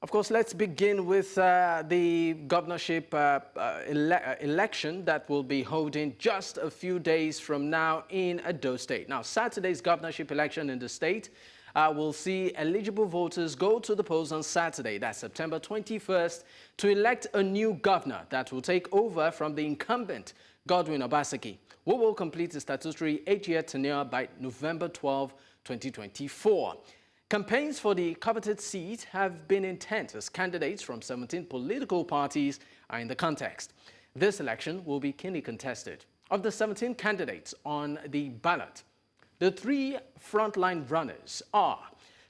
Of course, let's begin with the governorship election that will be holding just a few days from now in Edo State. Now, Saturday's governorship election in the state will see eligible voters go to the polls on Saturday, that's September 21st, to elect a new governor that will take over from the incumbent Godwin Obaseki, who will complete his statutory 8-year tenure by November 12, 2024. Campaigns for the coveted seat have been intense as candidates from 17 political parties are in the context. This election will be keenly contested. Of the 17 candidates on the ballot, the three frontline runners are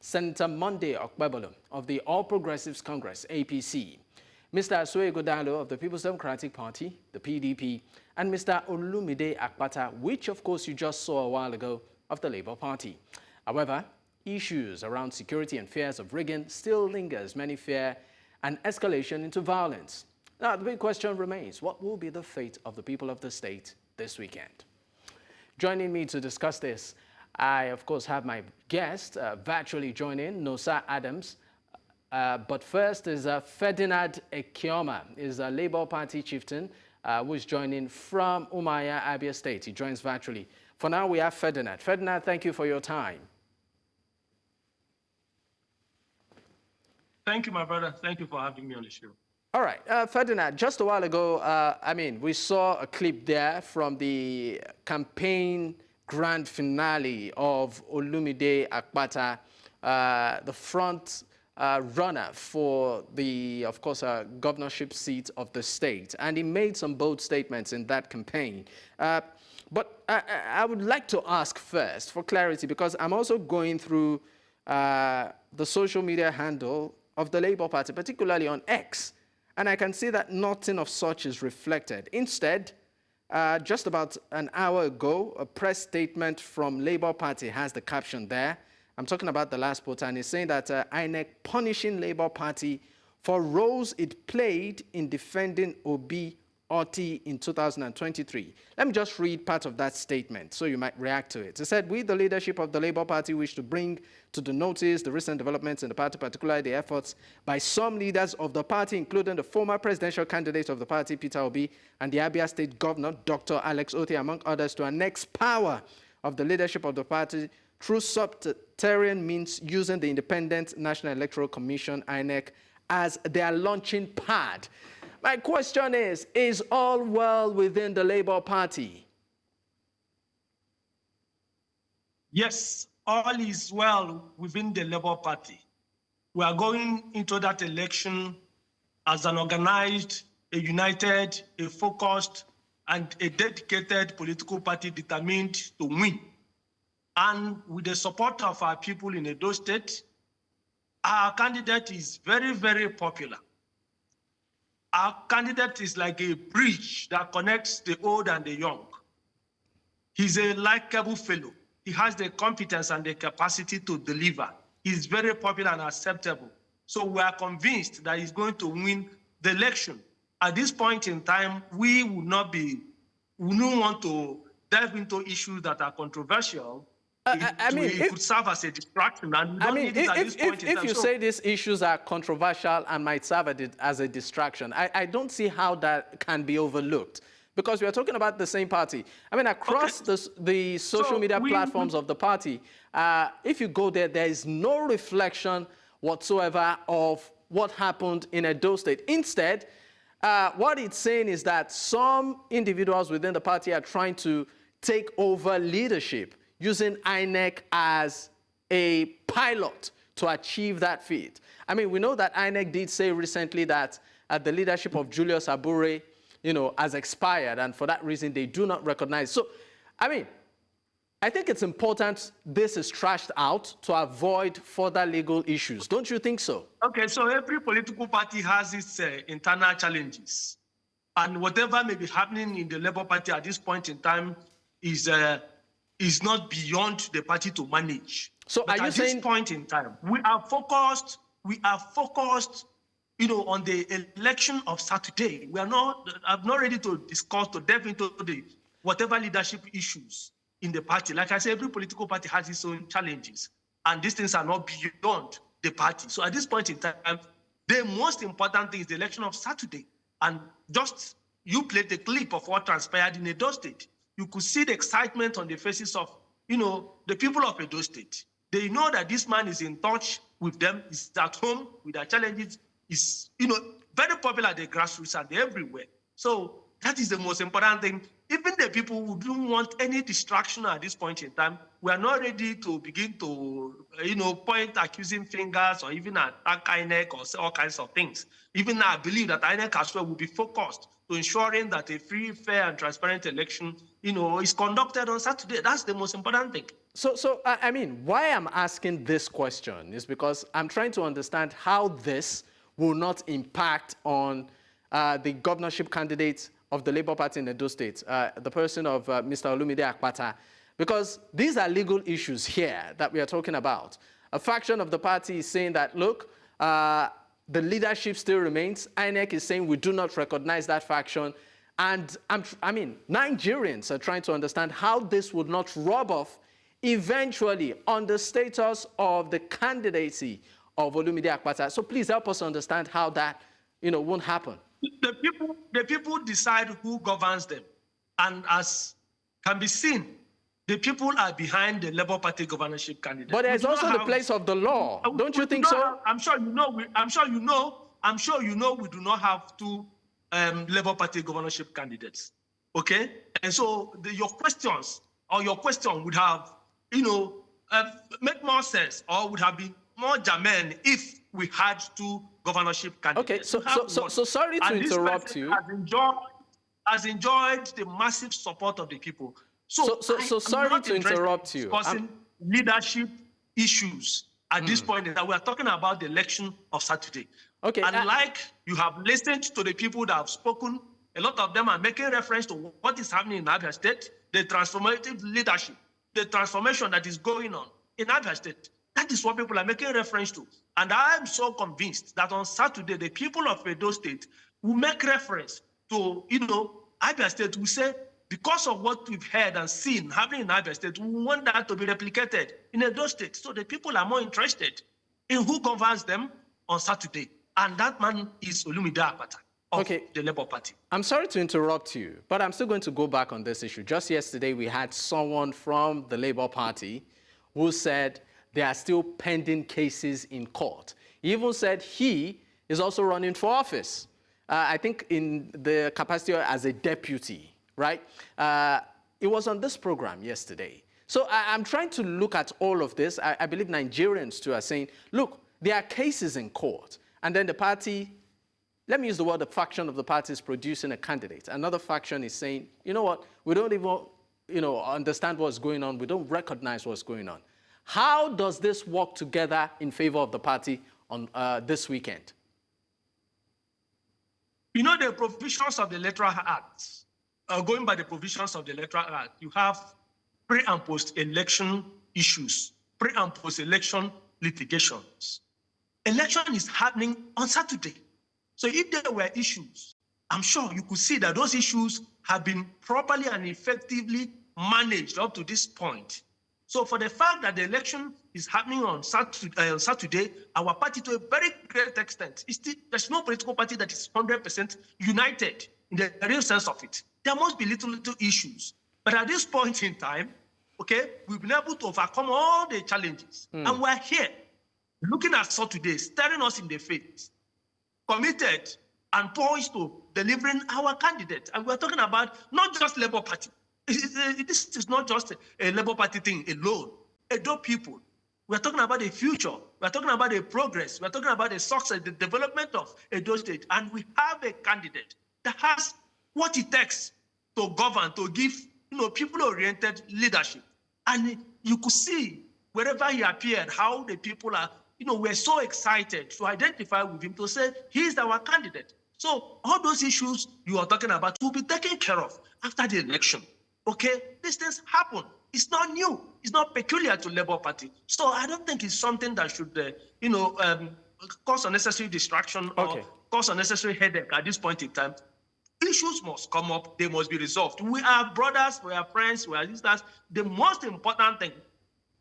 Senator Monday Okpebholo of the All Progressives Congress, APC, Mr. Asue Ighodalo of the People's Democratic Party, the PDP, and Mr. Olumide Akpata, which of course you just saw a while ago, of the Labour Party. However, issues around security and fears of rigging still lingers. Many fear an escalation into violence. Now, the big question remains, what will be the fate of the people of the state this weekend? Joining me to discuss this, I, of course, have my guest virtually join in, Nosa Adams. But first is Ferdinand Ekeoma, is a Labour Party chieftain who is joining from Umuahia, Abia State. He joins virtually. For now, we have Ferdinand. Ferdinand, thank you for your time. Thank you, my brother. Thank you for having me on the show. All right. Ferdinand, just a while ago, we saw a clip there from the campaign grand finale of Olumide Akpata, the front runner for the, of course, governorship seat of the state. And he made some bold statements in that campaign. But I would like to ask first for clarity, because I'm also going through the social media handle of the Labour Party, particularly on X, and I can see that nothing of such is reflected. Instead, just about an hour ago, a press statement from Labour Party has the caption there. I'm talking about the last post, and it's saying that INEC punishing Labour Party for roles it played in defending Obi Oti in 2023. Let me just read part of that statement so you might react to it. It said, "We, the leadership of the Labour Party, wish to bring to the notice the recent developments in the party, particularly the efforts by some leaders of the party, including the former presidential candidate of the party, Peter Obi, and the Abia State Governor, Dr. Alex Otti, among others, to annex power of the leadership of the party through subterranean means, using the Independent National Electoral Commission, INEC, as their launching pad." My question is all well within the Labour Party? Yes, all is well within the Labour Party. We are going into that election as an organized, a united, a focused, and a dedicated political party determined to win. And with the support of our people in Edo State, our candidate is very, very popular. Our candidate is like a bridge that connects the old and the young. He's a likable fellow. He has the competence and the capacity to deliver. He's very popular and acceptable. So we are convinced that he's going to win the election. At this point in time, we don't want to delve into issues that are controversial. It could serve as a distraction. And if you say these issues are controversial and might serve as a distraction, I don't see how that can be overlooked, because we are talking about the same party. Across the social media platforms of the party, if you go there, there is no reflection whatsoever of what happened in Edo State. Instead, what it's saying is that some individuals within the party are trying to take over leadership, using INEC as a pilot to achieve that feat. We know that INEC did say recently that the leadership of Julius Abure, has expired, and for that reason, they do not recognize. So, I think it's important this is trashed out to avoid further legal issues. Don't you think so? Okay, so every political party has its internal challenges. And whatever may be happening in the Labour Party at this point in time is not beyond the party to manage. So but at this point in time, we are focused, on the election of Saturday. I'm not ready to discuss, to delve into whatever leadership issues in the party. Like I said, every political party has its own challenges, and these things are not beyond the party. So at this point in time, The most important thing is the election of Saturday. And just you played the clip of what transpired in Edo State. You could see the excitement on the faces of, the people of Edo State. They know that this man is in touch with them, is at home with their challenges, is, very popular at the grassroots and everywhere. So that is the most important thing. Even the people who don't want any distraction at this point in time, we are not ready to begin to, point accusing fingers or even attack INEC or say all kinds of things. Even now, I believe that INEC as well will be focused to ensuring that a free, fair, and transparent election, is conducted on Saturday. That's the most important thing. So I mean, why I'm asking this question is because I'm trying to understand how this will not impact on the governorship candidates of the Labour Party in Edo State, the person of Mr. Olumide Akpata, because these are legal issues here that we are talking about. A faction of the party is saying that, look, the leadership still remains. INEC is saying we do not recognize that faction. And Nigerians are trying to understand how this would not rub off eventually on the status of the candidacy of Olumide Akpata. So please help us understand how that, won't happen. The people decide who governs them. And as can be seen, the people are behind the Labour Party governorship candidate. But there's also the place of the law. Don't you think so? I'm sure you know we do not have two Labour Party governorship candidates. Okay? And so your question would have, make more sense or would have been more germane if we had two governorship candidates. Okay, so sorry to interrupt you. Has enjoyed the massive support of the people. So sorry to interrupt you. Discussing leadership issues at this point that we are talking about the election of Saturday. Okay. And like you have listened to the people that have spoken, a lot of them are making reference to what is happening in Abia State, the transformative leadership, the transformation that is going on in Abia State. That is what people are making reference to. And I'm so convinced that on Saturday, the people of Edo State will make reference to, Abia State will say, because of what we've heard and seen happening in Abia State, we want that to be replicated in Edo State. So the people are more interested in who governs them on Saturday. And that man is Olumide Akpata of the Labour Party. I'm sorry to interrupt you, but I'm still going to go back on this issue. Just yesterday, we had someone from the Labour Party who said there are still pending cases in court. He even said he is also running for office. I think in the capacity as a deputy, right? It was on this program yesterday. So I'm trying to look at all of this. I believe Nigerians too are saying, look, there are cases in court. And then the party, let me use the word, the faction of the party is producing a candidate. Another faction is saying, you know what, we don't even, understand what's going on. We don't recognize what's going on. How does this work together in favor of the party on this weekend? The provisions of the Electoral Act, going by the provisions of the Electoral Act, you have pre- and post-election issues, pre- and post-election litigations. Election is happening on Saturday. So if there were issues, I'm sure you could see that those issues have been properly and effectively managed up to this point. So for the fact that the election is happening on Saturday, our party, to a very great extent, there's no political party that is 100% united in the real sense of it. There must be little issues. But at this point in time, we've been able to overcome all the challenges. And we're here, looking at Saturday, staring us in the face, committed and poised to delivering our candidate. And we're talking about not just Labour Party. This is not just a Labour Party thing alone. Edo people, we're talking about the future. We're talking about the progress. We're talking about the success, the development of Edo State. And we have a candidate that has what it takes to govern, to give people-oriented leadership. And you could see wherever he appeared, how the people are, we're so excited to identify with him, to say he's our candidate. So all those issues you are talking about will be taken care of after the election. These things happen. It's not new. It's not peculiar to Labour Party. So I don't think it's something that should, cause unnecessary distraction or cause unnecessary headache at this point in time. Issues must come up. They must be resolved. We are brothers. We are friends. We are sisters. The most important thing,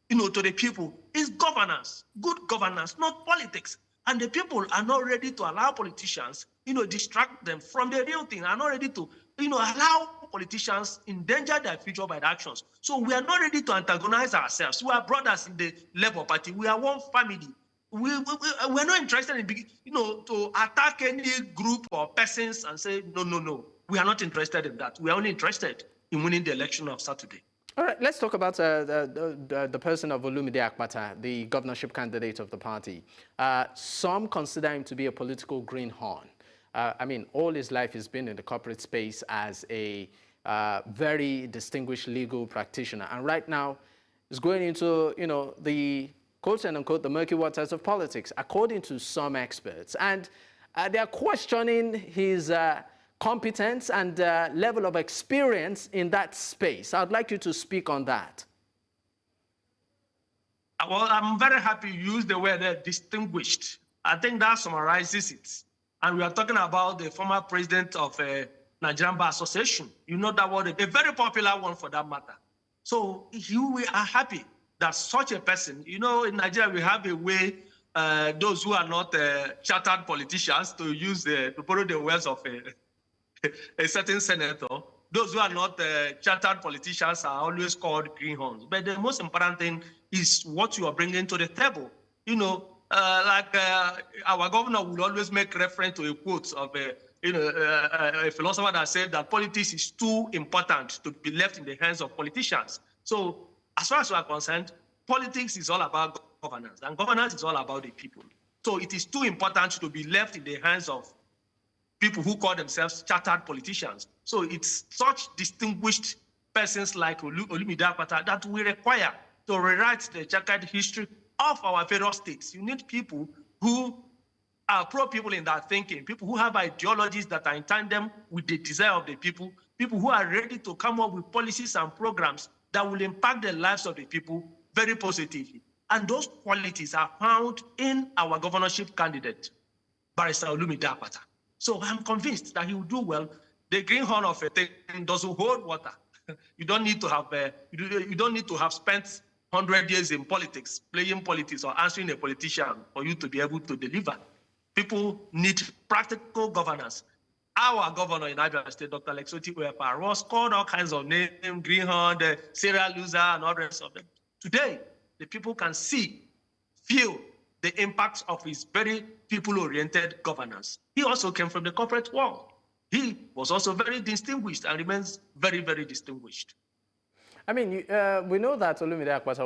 to the people is governance, good governance, not politics. And the people are not ready to allow politicians, distract them from the real thing, are not ready to, allow politicians endanger their future by their actions. So we are not ready to antagonize ourselves. We are brothers in the Labour Party. We are one family. We're not interested in, to attack any group or persons and say, no. We are not interested in that. We are only interested in winning the election of Saturday. All right, let's talk about the person of Olumide Akpata, the governorship candidate of the party. Some consider him to be a political greenhorn. I mean, all his life he's been in the corporate space as a very distinguished legal practitioner. And right now, he's going into, the quote and unquote, the murky waters of politics, according to some experts. And they are questioning his competence and level of experience in that space. I'd like you to speak on that. Well, I'm very happy you used the word distinguished. I think that summarizes it. And we are talking about the former president of Nigerian Bar Association. You know that word, a very popular one for that matter. So we are happy that such a person, in Nigeria we have a way, those who are not chartered politicians, to use to borrow the words of a certain senator, those who are not chartered politicians are always called greenhorns. But the most important thing is what you are bringing to the table. Our governor will always make reference to a quote of a philosopher that said that politics is too important to be left in the hands of politicians. So as far as we are concerned, politics is all about governance, and governance is all about the people. So it is too important to be left in the hands of people who call themselves chartered politicians. So it's such distinguished persons like Olumide Akpata that we require to rewrite the checkered history of our federal states. You need people who are pro-people in that thinking, people who have ideologies that are in tandem with the desire of the people who are ready to come up with policies and programs that will impact the lives of the people very positively. And those qualities are found in our governorship candidate, Barrister Olumide Akpata. So I'm convinced that he will do well. The greenhorn of a thing doesn't hold water. You don't need to have spent 100 years in politics, playing politics or answering a politician for you to be able to deliver. People need practical governance. Our governor in Edo State, Dr. Lexoti Oyepa, was called all kinds of names, greenhorn, the serial loser, and all the rest of them. Today, the people can feel the impacts of his very people-oriented governance. He also came from the corporate world. He was also very distinguished and remains very, very distinguished. I mean, we know that Olumide Akpata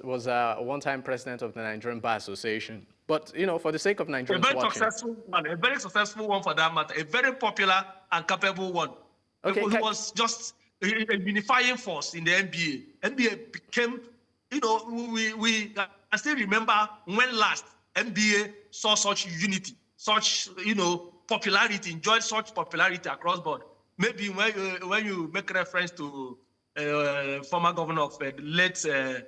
was a one-time president of the Nigerian Bar Association. But, for the sake of Nigerians a very successful one for that matter, a very popular and capable one. Okay, he was just a unifying force in the NBA. NBA became, I still remember when last NBA saw such unity, such, popularity, enjoyed such popularity across board. Maybe when you make reference to former governor of the late, sorry,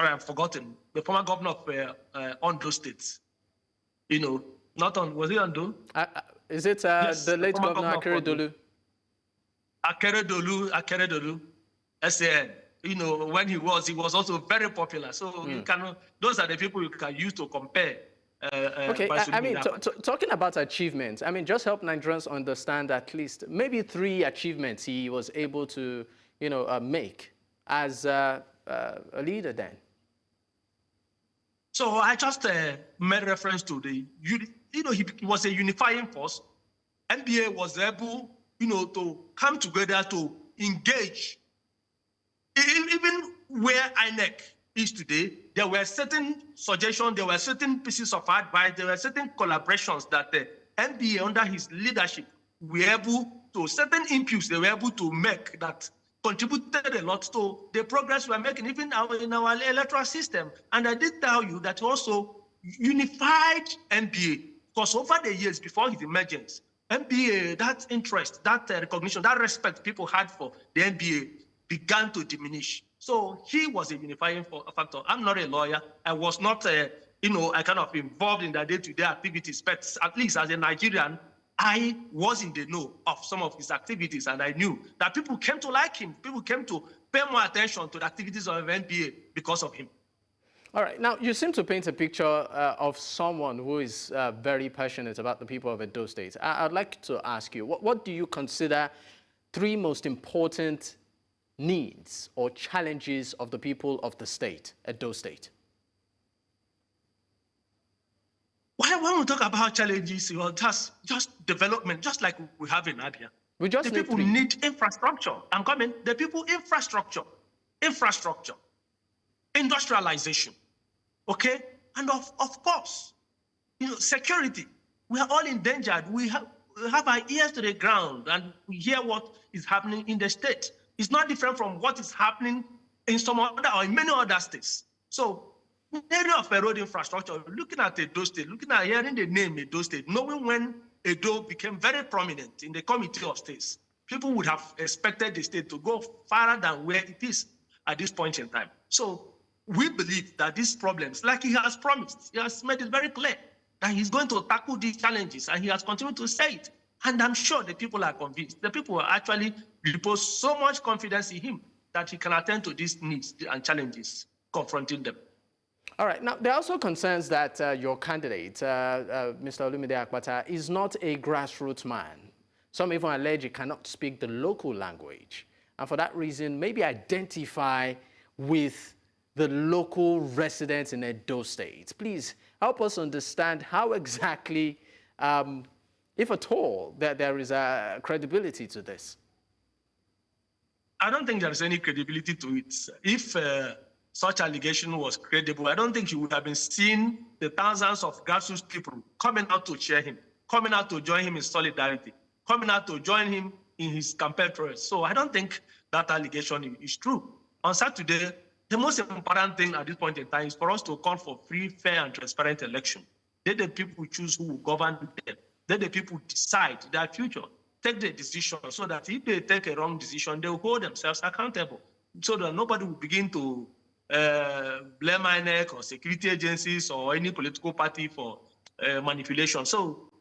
I've forgotten, the former governor of Edo State. Was he Ondo? Is it yes, the late governor Akeredolu? Akeredolu, SAN. When he was also very popular. So those are the people you can use to compare. Okay, I mean, talking about achievements, I mean, just help Nigerians understand at least maybe 3 achievements he was able to, make as a leader then. So I just made reference to he was a unifying force. NBA was able, to come together to engage. Even where INEC is today, there were certain suggestions, there were certain pieces of advice, there were certain collaborations that the NBA under his leadership were able to, certain impulse they were able to make that contributed a lot to the progress we are making, even in our electoral system. And I did tell you that also unified NBA, because over the years before his emergence, NBA, that interest, that recognition, that respect people had for the NBA began to diminish. So he was a unifying factor. I'm not a lawyer. I was not, I kind of involved in the day-to-day activities, but at least as a Nigerian, I was in the know of some of his activities, and I knew that people came to like him. People came to pay more attention to the activities of NBA because of him. All right. Now, you seem to paint a picture of someone who is very passionate about the people of Edo State. I'd like to ask you, what do you consider three most important needs or challenges of the people of the state, Edo State? When we talk about challenges, well, just development, just like we have in Abia. We just the people need infrastructure. I'm coming. The people, infrastructure, industrialization, okay? And of course, security. We are all endangered. We have our ears to the ground and we hear what is happening in the state. It's not different from what is happening in some other or in many other states. So, in the area of road infrastructure, looking at Edo State, looking at hearing the name Edo State, knowing when Edo became very prominent in the Committee of States, people would have expected the state to go farther than where it is at this point in time. So we believe that these problems, like he has promised, he has made it very clear that he's going to tackle these challenges, and he has continued to say it. And I'm sure the people are convinced. The people actually repose so much confidence in him that he can attend to these needs and challenges confronting them. All right. Now, there are also concerns that your candidate, Mr. Olumide Akpata, is not a grassroots man. Some even allege he cannot speak the local language. And for that reason, maybe identify with the local residents in Edo State. Please help us understand how exactly, if at all, that there is a credibility to this. I don't think there is any credibility to it. If such allegation was credible, I don't think you would have been seeing the thousands of grassroots people coming out to cheer him, coming out to join him in solidarity, coming out to join him in his campaign press. So I don't think that allegation is true. On Saturday, the most important thing at this point in time is for us to call for free, fair, and transparent election. Let the people choose who will govern them. Let the people decide their future, take the decision, so that if they take a wrong decision, they will hold themselves accountable, so that nobody will begin to blame INEC or security agencies or any political party for manipulation. So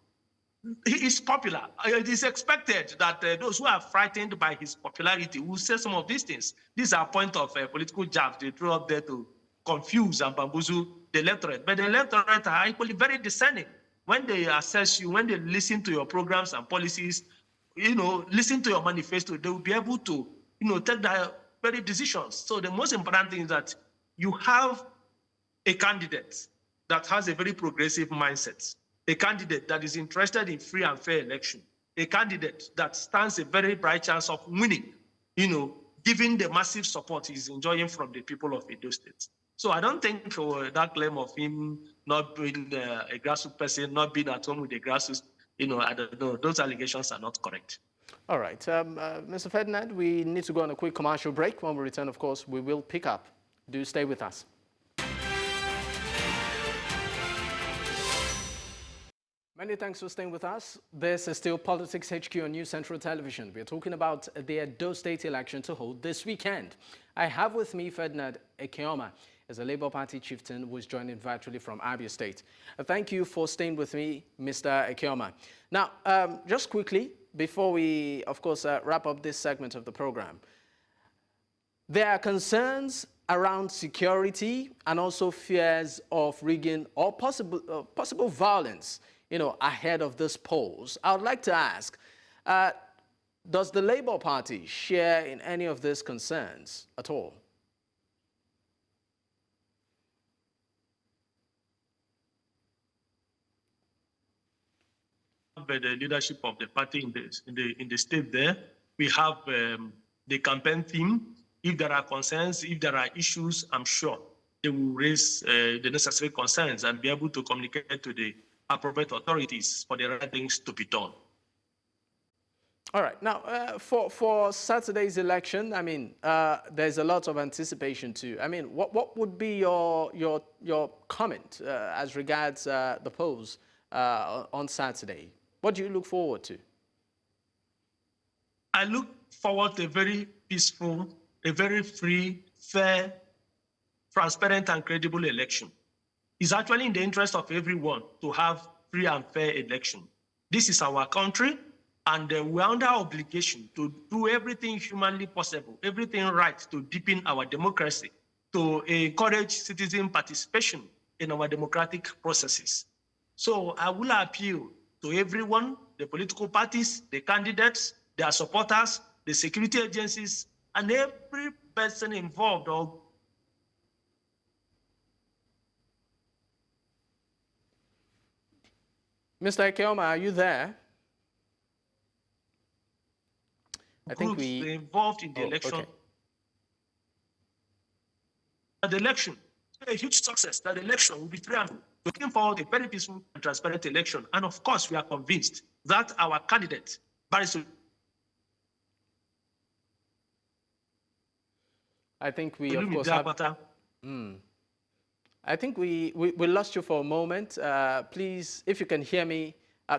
he is popular. It is expected that those who are frightened by his popularity will say some of these things. These are point of political jabs they throw up there to confuse and bamboozle the electorate. But the electorate are equally very discerning. When they assess you, when they listen to your programs and policies, listen to your manifesto, they will be able to, take their very decisions. So the most important thing is that you have a candidate that has a very progressive mindset, a candidate that is interested in free and fair election, a candidate that stands a very bright chance of winning, given the massive support he's enjoying from the people of Edo State. So I don't think that claim of him not being a grassroots person, not being at home with the grassroots, I don't know, those allegations are not correct. All right. Mr. Ferdinand, we need to go on a quick commercial break. When we return, of course, we will pick up. Do stay with us. Many thanks for staying with us. This is still Politics HQ on News Central Television. We're talking about the Edo State election to hold this weekend. I have with me Ferdinand Ekeoma, as a Labour Party chieftain who is joining virtually from Abia State. Thank you for staying with me, Mr. Ekeoma. Now, just quickly, before we, of course, wrap up this segment of the program, there are concerns around security and also fears of rigging or possible violence, ahead of this polls. I would like to ask, does the Labour Party share in any of these concerns at all? By the leadership of the party in the state there, we have the campaign theme. If there are concerns, if there are issues, I'm sure they will raise the necessary concerns and be able to communicate to the appropriate authorities for the right things to be done. All right. Now, for Saturday's election, there's a lot of anticipation too. What would be your comment as regards the polls on Saturday? What do you look forward to? I look forward to a very peaceful, a very free, fair, transparent, and credible election. It's actually in the interest of everyone to have free and fair election. This is our country, and we're under obligation to do everything humanly possible, everything right to deepen our democracy, to encourage citizen participation in our democratic processes. So I will appeal to everyone, the political parties, the candidates, their supporters, the security agencies, and every person involved. Mr. Ekeoma, are you there? I think groups involved in the election. Okay. The election, a huge success, that the election will be free and looking forward to a very peaceful and transparent election. And of course, we are convinced that our candidate, I think we, of course, I think we lost you for a moment. Please, if you can hear me,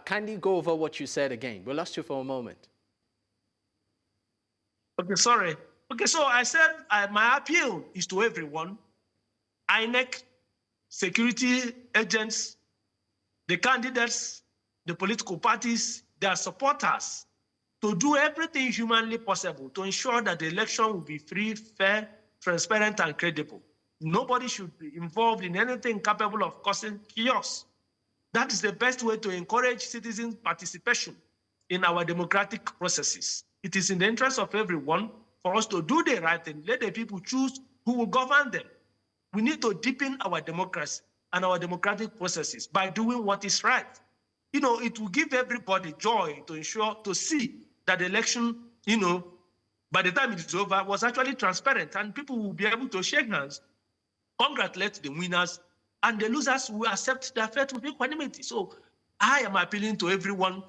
kindly go over what you said again. We lost you for a moment. Okay, sorry. Okay, so I said my appeal is to everyone, INEC, security agents, the candidates, the political parties, their supporters, to do everything humanly possible to ensure that the election will be free, fair, transparent, and credible. Nobody should be involved in anything capable of causing chaos. That is the best way to encourage citizen participation in our democratic processes. It is in the interest of everyone for us to do the right thing. Let the people choose who will govern them. We need to deepen our democracy and our democratic processes by doing what is right. You know, it will give everybody joy to ensure, to see that the election, you know, by the time it is over, was actually transparent, and people will be able to shake hands, congratulate the winners, and the losers will accept their fate with equanimity. So I am appealing to everyone.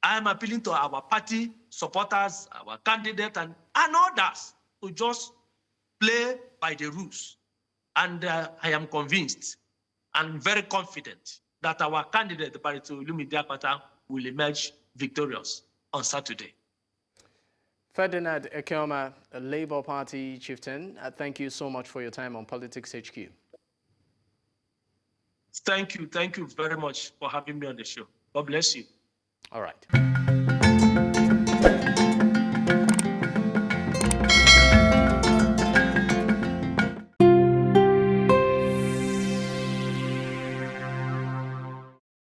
I am appealing to our party supporters, our candidate, and others to just play by the rules. And I am convinced and very confident that our candidate, Olumide Akpata, will emerge victorious on Saturday. Ferdinand Ekeoma, a Labour Party chieftain, thank you so much for your time on Politics HQ. Thank you very much for having me on the show. God bless you. All right.